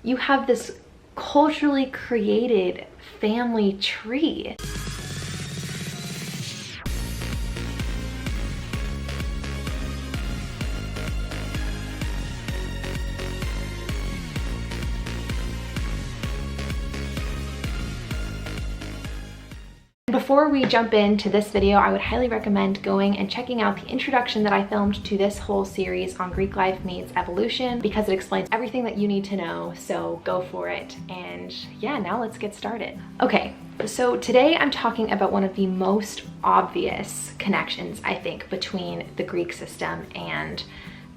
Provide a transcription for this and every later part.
you have this culturally created family tree. Before we jump into this video, I would highly recommend going and checking out the introduction that I filmed to this whole series on Greek life meets evolution, because it explains everything that you need to know, so go for it. And yeah, now let's get started. Okay, so today I'm talking about one of the most obvious connections, I think, between the Greek system and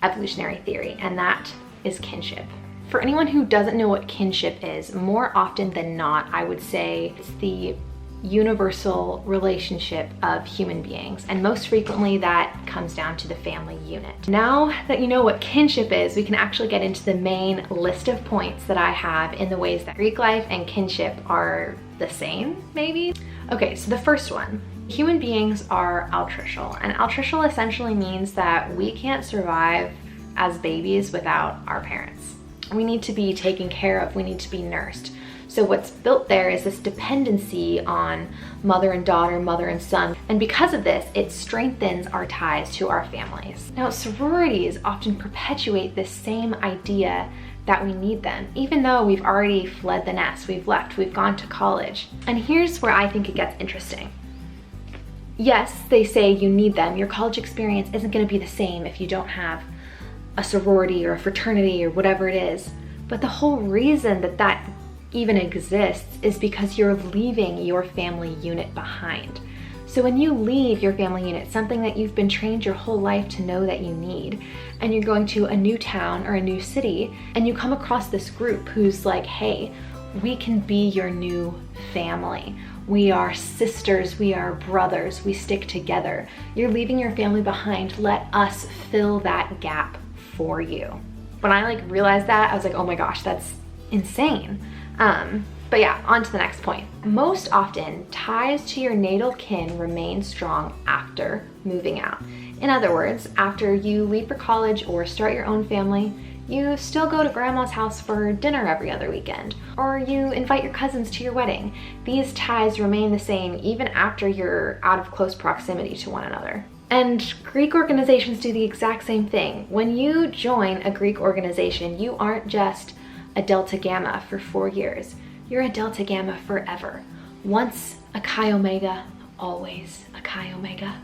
evolutionary theory, and that is kinship. For anyone who doesn't know what kinship is, more often than not, I would say it's the universal relationship of human beings, and most frequently that comes down to the family unit. Now that you know what kinship is, we can actually get into the main list of points that I have in the ways that Greek life and kinship are the same, maybe? Okay, so the first one. Human beings are altricial, and altricial essentially means that we can't survive as babies without our parents. We need to be taken care of, we need to be nursed. So what's built there is this dependency on mother and daughter, mother and son. And because of this, it strengthens our ties to our families. Now, sororities often perpetuate this same idea that we need them, even though we've already fled the nest, we've left, we've gone to college. And here's where I think it gets interesting. Yes, they say you need them. Your college experience isn't gonna be the same if you don't have a sorority or a fraternity or whatever it is. But the whole reason that that even exists is because you're leaving your family unit behind. So when you leave your family unit, something that you've been trained your whole life to know that you need, and you're going to a new town or a new city, and you come across this group who's like, hey, we can be your new family. We are sisters, we are brothers, we stick together. You're leaving your family behind, let us fill that gap for you. When I realized that, I was like, oh my gosh, that's insane. But yeah, on to the next point. Most often, ties to your natal kin remain strong after moving out. In other words, after you leave for college or start your own family, you still go to grandma's house for dinner every other weekend, or you invite your cousins to your wedding. These ties remain the same even after you're out of close proximity to one another. And Greek organizations do the exact same thing. When you join a Greek organization, you aren't just a Delta Gamma for 4 years. You're a Delta Gamma forever. Once a Chi Omega, always a Chi Omega.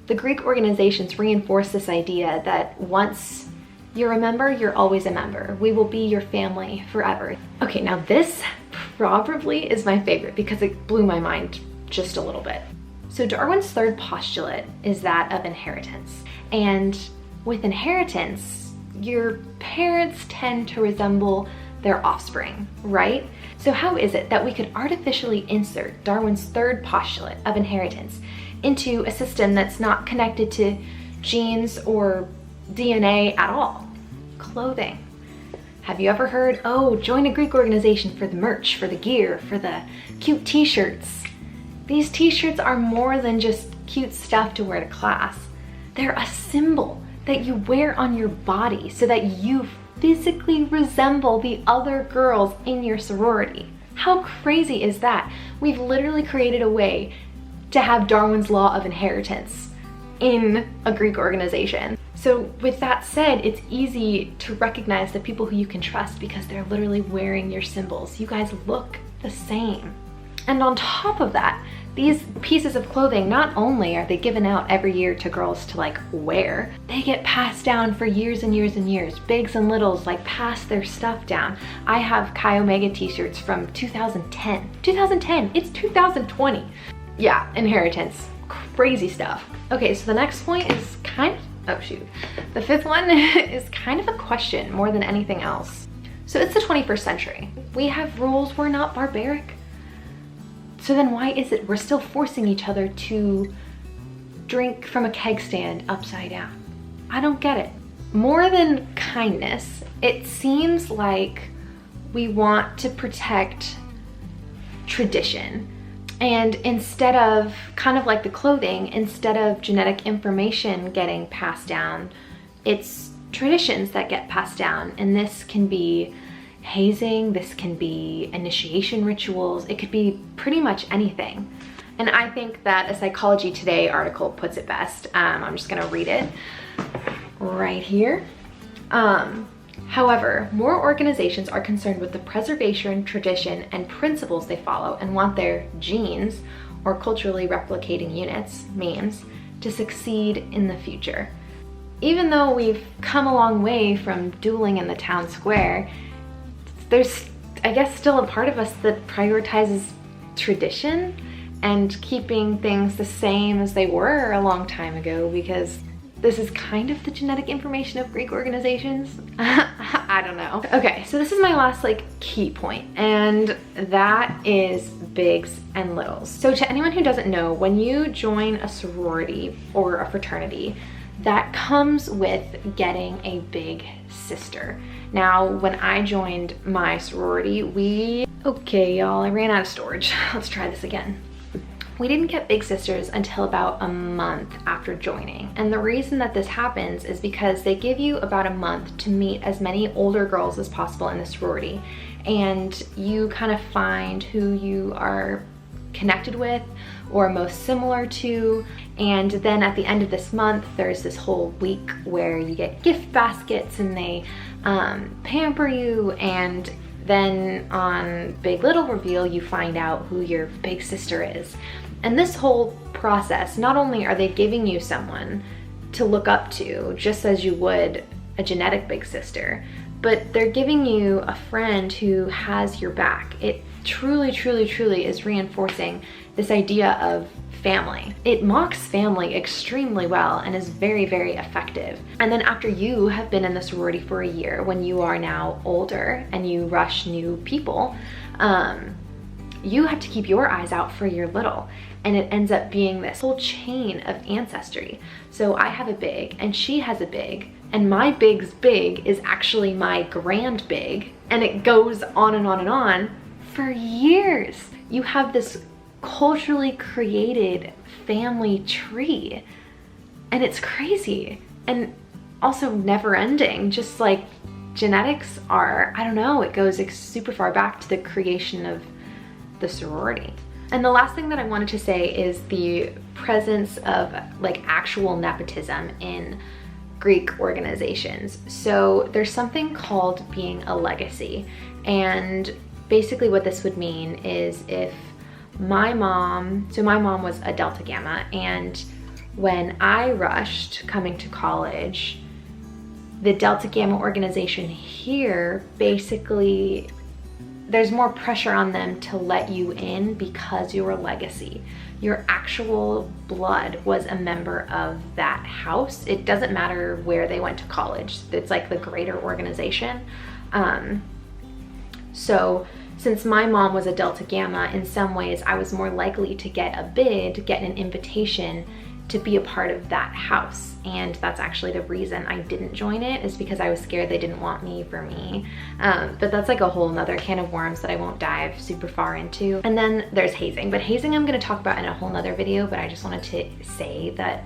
The Greek organizations reinforce this idea that once you're a member, you're always a member. We will be your family forever. Okay, now this probably is my favorite because it blew my mind just a little bit. So Darwin's third postulate is that of inheritance. And with inheritance, your parents tend to resemble their offspring, right? So how is it that we could artificially insert Darwin's third postulate of inheritance into a system that's not connected to genes or DNA at all? Clothing. Have you ever heard, oh, join a Greek organization for the merch, for the gear, for the cute t-shirts? These t-shirts are more than just cute stuff to wear to class. They're a symbol that you wear on your body so that you physically resemble the other girls in your sorority. How crazy is that? We've literally created a way to have Darwin's law of inheritance in a Greek organization. So with that said, it's easy to recognize the people who you can trust because they're literally wearing your symbols. You guys look the same. And on top of that, these pieces of clothing, not only are they given out every year to girls to wear, they get passed down for years and years and years. Bigs and littles pass their stuff down. I have Chi Omega t-shirts from 2010. 2010, it's 2020. Yeah, inheritance, crazy stuff. Okay, so the next point is the fifth one is kind of a question more than anything else. So it's the 21st century. We have rules, we're not barbaric. So then why is it we're still forcing each other to drink from a keg stand upside down? I don't get it. More than kindness, it seems like we want to protect tradition. And instead of, kind of like the clothing, instead of genetic information getting passed down, it's traditions that get passed down. And this can be hazing, this can be initiation rituals, it could be pretty much anything. And I think that a Psychology Today article puts it best. I'm just gonna read it right here. However, more organizations are concerned with the preservation, tradition, and principles they follow and want their genes, or culturally replicating units, memes, to succeed in the future. Even though we've come a long way from dueling in the town square, there's, I guess, still a part of us that prioritizes tradition and keeping things the same as they were a long time ago, because this is kind of the genetic information of Greek organizations. I don't know. Okay, so this is my last key point, and that is bigs and littles. So to anyone who doesn't know, when you join a sorority or a fraternity, that comes with getting a big sister. Now, when I joined my sorority, okay y'all, I ran out of storage. Let's try this again. We didn't get big sisters until about a month after joining. And the reason that this happens is because they give you about a month to meet as many older girls as possible in the sorority. And you kind of find who you are connected with or most similar to. And then at the end of this month, there's this whole week where you get gift baskets and they pamper you, and then on Big Little Reveal, you find out who your big sister is. And this whole process, not only are they giving you someone to look up to, just as you would a genetic big sister, but they're giving you a friend who has your back. It truly, truly, truly is reinforcing this idea of family. It mocks family extremely well and is very, very effective. And then after you have been in the sorority for a year, when you are now older and you rush new people, you have to keep your eyes out for your little. And it ends up being this whole chain of ancestry. So I have a big and she has a big, and my big's big is actually my grand big, and it goes on and on and on for years. You have this culturally created family tree, and it's crazy and also never ending. Just like genetics are, I don't know, it goes super far back to the creation of the sorority. And the last thing that I wanted to say is the presence of actual nepotism in Greek organizations. So there's something called being a legacy, and basically what this would mean is if my mom was a Delta Gamma, and when I rushed coming to college, the Delta Gamma organization here, basically there's more pressure on them to let you in because you're a legacy. Your actual blood was a member of that house. It doesn't matter where they went to college. It's like the greater organization. So since my mom was a Delta Gamma, in some ways I was more likely to get a bid, get an invitation to be a part of that house. And that's actually the reason I didn't join it, is because I was scared they didn't want me for me. But that's like a whole nother can of worms that I won't dive super far into. And then there's hazing, but hazing I'm gonna talk about in a whole nother video, but I just wanted to say that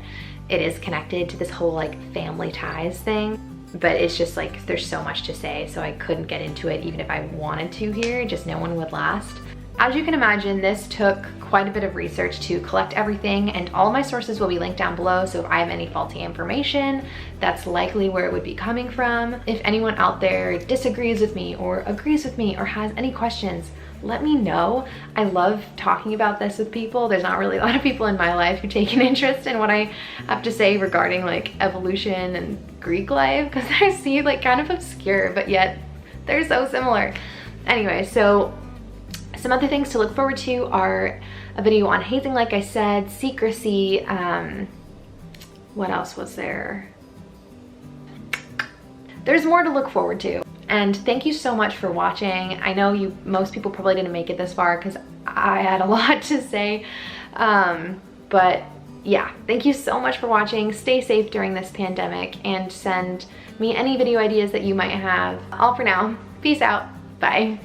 it is connected to this whole family ties thing. But it's just there's so much to say, so I couldn't get into it even if I wanted to here, just no one would last. As you can imagine, this took quite a bit of research to collect everything, and all my sources will be linked down below, so if I have any faulty information, that's likely where it would be coming from. If anyone out there disagrees with me or agrees with me or has any questions, let me know. I love talking about this with people. There's not really a lot of people in my life who take an interest in what I have to say regarding evolution and Greek life, because I see kind of obscure, but yet they're so similar. Anyway, so some other things to look forward to are a video on hazing, like I said, secrecy, what else was there? There's more to look forward to. And thank you so much for watching. I know most people probably didn't make it this far because I had a lot to say, but yeah, thank you so much for watching. Stay safe during this pandemic, and send me any video ideas that you might have. All for now. Peace out. Bye.